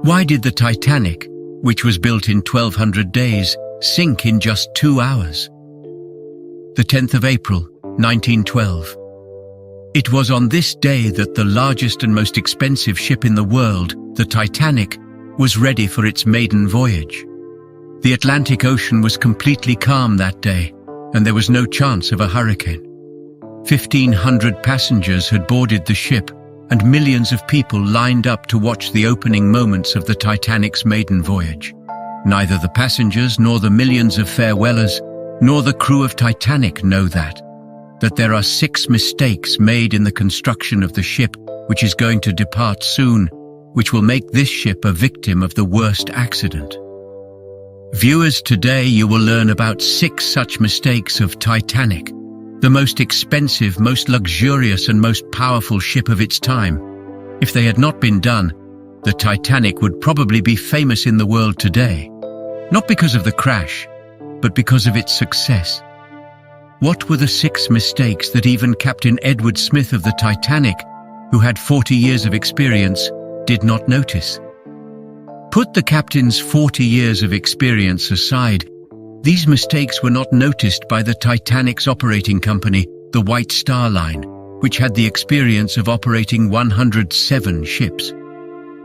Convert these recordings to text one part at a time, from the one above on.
Why did the Titanic, which was built in 1200 days, sink in just 2 hours? The 10th of April, 1912. It was on this day that the largest and most expensive ship in the world, the Titanic, was ready for its maiden voyage. The Atlantic Ocean was completely calm that day, and there was no chance of a hurricane. 1,500 passengers had boarded the ship, and millions of people lined up to watch the opening moments of the Titanic's maiden voyage. Neither the passengers nor the millions of farewellers, nor the crew of Titanic know that there are 6 mistakes made in the construction of the ship, which is going to depart soon, which will make this ship a victim of the worst accident. Viewers, today you will learn about 6 such mistakes of Titanic, the most expensive, most luxurious and most powerful ship of its time. If they had not been done, the Titanic would probably be famous in the world today, not because of the crash, but because of its success. What were the 6 mistakes that even Captain Edward Smith of the Titanic, who had 40 years of experience, did not notice? Put the captain's 40 years of experience aside, these mistakes were not noticed by the Titanic's operating company, the White Star Line, which had the experience of operating 107 ships.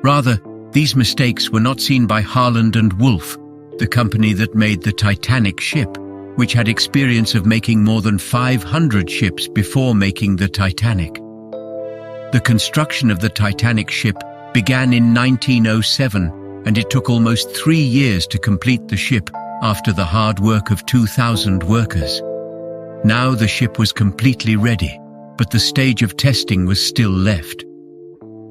Rather, these mistakes were not seen by Harland and Wolff, the company that made the Titanic ship, which had experience of making more than 500 ships before making the Titanic. The construction of the Titanic ship began in 1907, and it took almost 3 years to complete the ship after the hard work of 2,000 workers. Now the ship was completely ready, but the stage of testing was still left.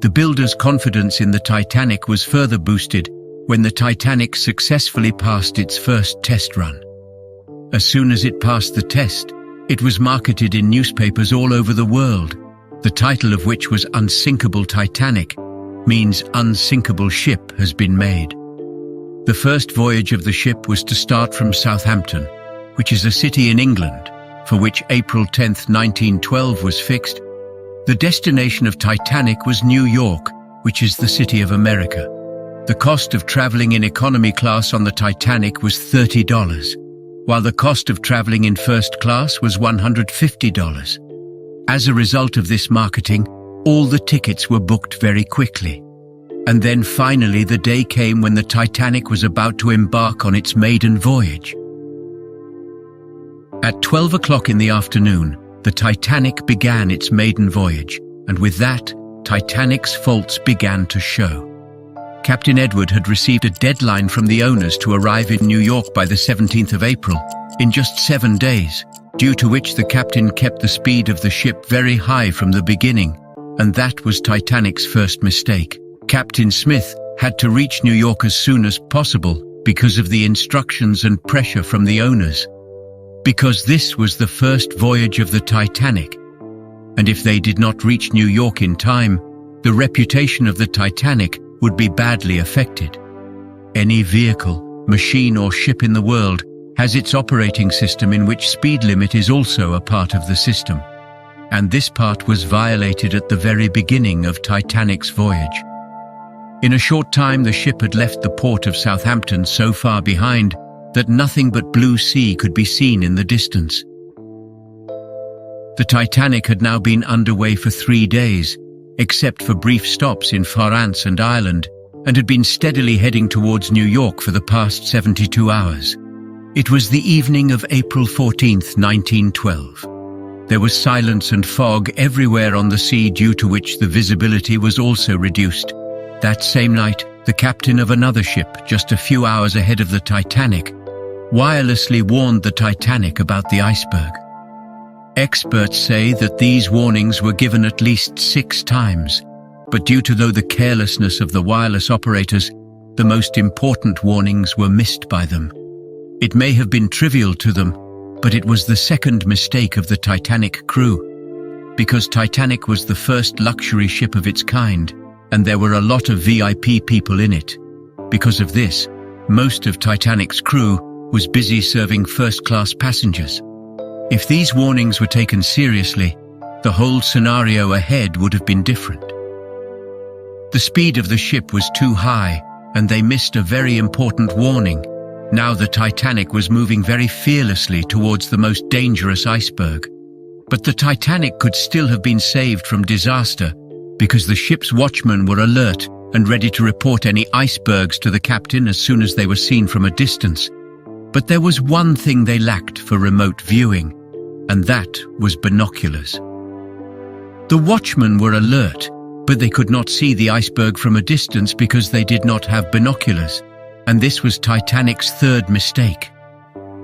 The builders' confidence in the Titanic was further boosted when the Titanic successfully passed its first test run. As soon as it passed the test, it was marketed in newspapers all over the world, the title of which was Unsinkable Titanic, means unsinkable ship has been made. The first voyage of the ship was to start from Southampton, which is a city in England, for which April 10, 1912 was fixed. The destination of Titanic was New York, which is the city of America. The cost of traveling in economy class on the Titanic was $30, while the cost of traveling in first class was $150. As a result of this marketing, all the tickets were booked very quickly. And then finally the day came when the Titanic was about to embark on its maiden voyage. At 12 o'clock in the afternoon, the Titanic began its maiden voyage, and with that, Titanic's faults began to show. Captain Edward had received a deadline from the owners to arrive in New York by the 17th of April, in just 7 days, due to which the captain kept the speed of the ship very high from the beginning, and that was Titanic's first mistake. Captain Smith had to reach New York as soon as possible because of the instructions and pressure from the owners. Because this was the first voyage of the Titanic, and if they did not reach New York in time, the reputation of the Titanic would be badly affected. Any vehicle, machine or ship in the world has its operating system in which speed limit is also a part of the system. And this part was violated at the very beginning of Titanic's voyage. In a short time, the ship had left the port of Southampton so far behind that nothing but blue sea could be seen in the distance. The Titanic had now been underway for 3 days, except for brief stops in France and Ireland, and had been steadily heading towards New York for the past 72 hours. It was the evening of April 14, 1912. There was silence and fog everywhere on the sea, due to which the visibility was also reduced. That same night, the captain of another ship, just a few hours ahead of the Titanic, wirelessly warned the Titanic about the iceberg. Experts say that these warnings were given at least 6 times, but due to the carelessness of the wireless operators, the most important warnings were missed by them. It may have been trivial to them, but it was the second mistake of the Titanic crew. Because Titanic was the first luxury ship of its kind, and there were a lot of VIP people in it. Because of this, most of Titanic's crew was busy serving first-class passengers. If these warnings were taken seriously, the whole scenario ahead would have been different. The speed of the ship was too high, and they missed a very important warning. Now the Titanic was moving very fearlessly towards the most dangerous iceberg. But the Titanic could still have been saved from disaster because the ship's watchmen were alert and ready to report any icebergs to the captain as soon as they were seen from a distance. But there was one thing they lacked for remote viewing, and that was binoculars. The watchmen were alert, but they could not see the iceberg from a distance because they did not have binoculars, and this was Titanic's third mistake.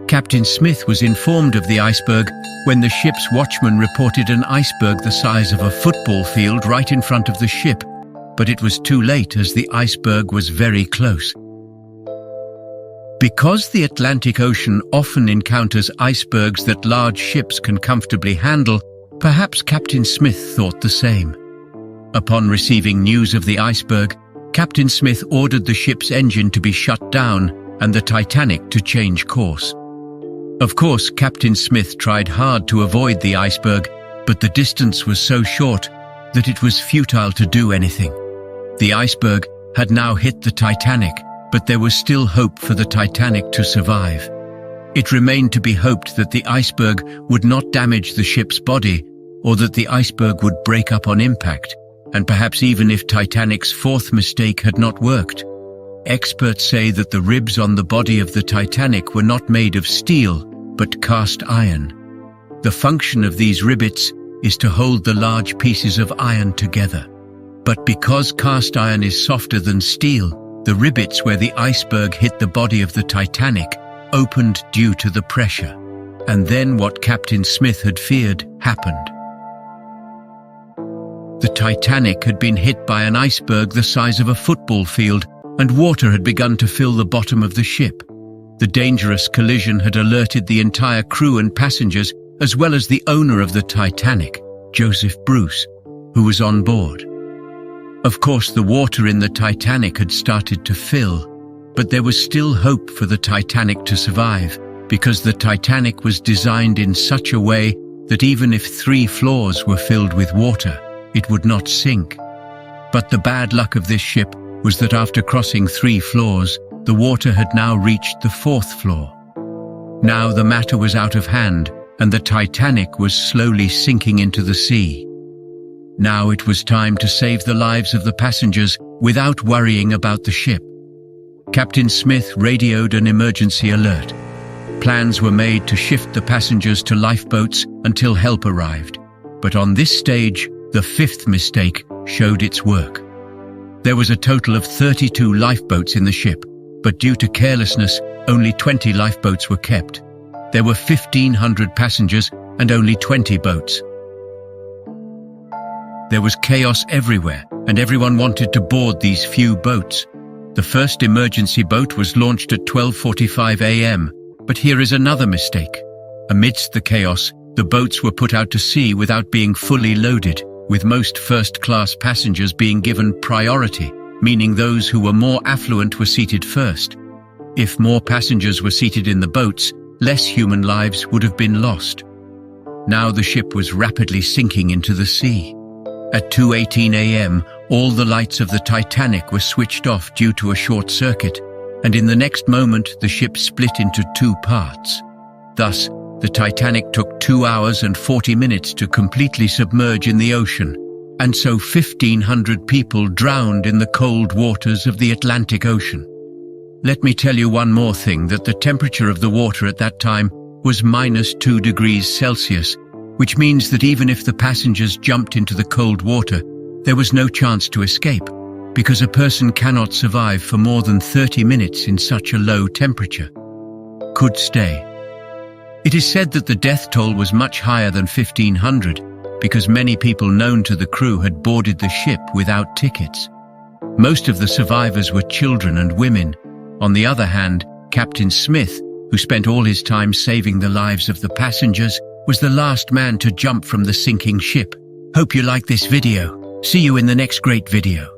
Captain Smith was informed of the iceberg when the ship's watchman reported an iceberg the size of a football field right in front of the ship, but it was too late as the iceberg was very close. Because the Atlantic Ocean often encounters icebergs that large ships can comfortably handle, perhaps Captain Smith thought the same. Upon receiving news of the iceberg, Captain Smith ordered the ship's engine to be shut down and the Titanic to change course. Of course, Captain Smith tried hard to avoid the iceberg, but the distance was so short that it was futile to do anything. The iceberg had now hit the Titanic, but there was still hope for the Titanic to survive. It remained to be hoped that the iceberg would not damage the ship's body, or that the iceberg would break up on impact, and perhaps even if Titanic's fourth mistake had not worked. Experts say that the ribs on the body of the Titanic were not made of steel, but cast iron. The function of these rivets is to hold the large pieces of iron together. But because cast iron is softer than steel, the rivets where the iceberg hit the body of the Titanic opened due to the pressure. And then what Captain Smith had feared happened. The Titanic had been hit by an iceberg the size of a football field, and water had begun to fill the bottom of the ship. The dangerous collision had alerted the entire crew and passengers, as well as the owner of the Titanic, Joseph Bruce, who was on board. Of course, the water in the Titanic had started to fill, but there was still hope for the Titanic to survive, because the Titanic was designed in such a way that even if 3 floors were filled with water, it would not sink. But the bad luck of this ship was that after crossing 3 floors, the water had now reached the 4th floor. Now the matter was out of hand, and the Titanic was slowly sinking into the sea. Now it was time to save the lives of the passengers without worrying about the ship. Captain Smith radioed an emergency alert. Plans were made to shift the passengers to lifeboats until help arrived. But on this stage, the 5th mistake showed its work. There was a total of 32 lifeboats in the ship, but due to carelessness, only 20 lifeboats were kept. There were 1,500 passengers and only 20 boats. There was chaos everywhere, and everyone wanted to board these few boats. The first emergency boat was launched at 12:45 a.m., but here is another mistake. Amidst the chaos, the boats were put out to sea without being fully loaded, with most first-class passengers being given priority, meaning those who were more affluent were seated first. If more passengers were seated in the boats, less human lives would have been lost. Now the ship was rapidly sinking into the sea. At 2:18 a.m., all the lights of the Titanic were switched off due to a short circuit, and in the next moment the ship split into 2 parts. Thus, the Titanic took 2 hours and 40 minutes to completely submerge in the ocean, and so 1,500 people drowned in the cold waters of the Atlantic Ocean. Let me tell you one more thing, that the temperature of the water at that time was -2 degrees Celsius, which means that even if the passengers jumped into the cold water, there was no chance to escape, because a person cannot survive for more than 30 minutes in such a low temperature. Could stay. It is said that the death toll was much higher than 1,500, because many people known to the crew had boarded the ship without tickets. Most of the survivors were children and women. On the other hand, Captain Smith, who spent all his time saving the lives of the passengers, was the last man to jump from the sinking ship. Hope you like this video. See you in the next great video.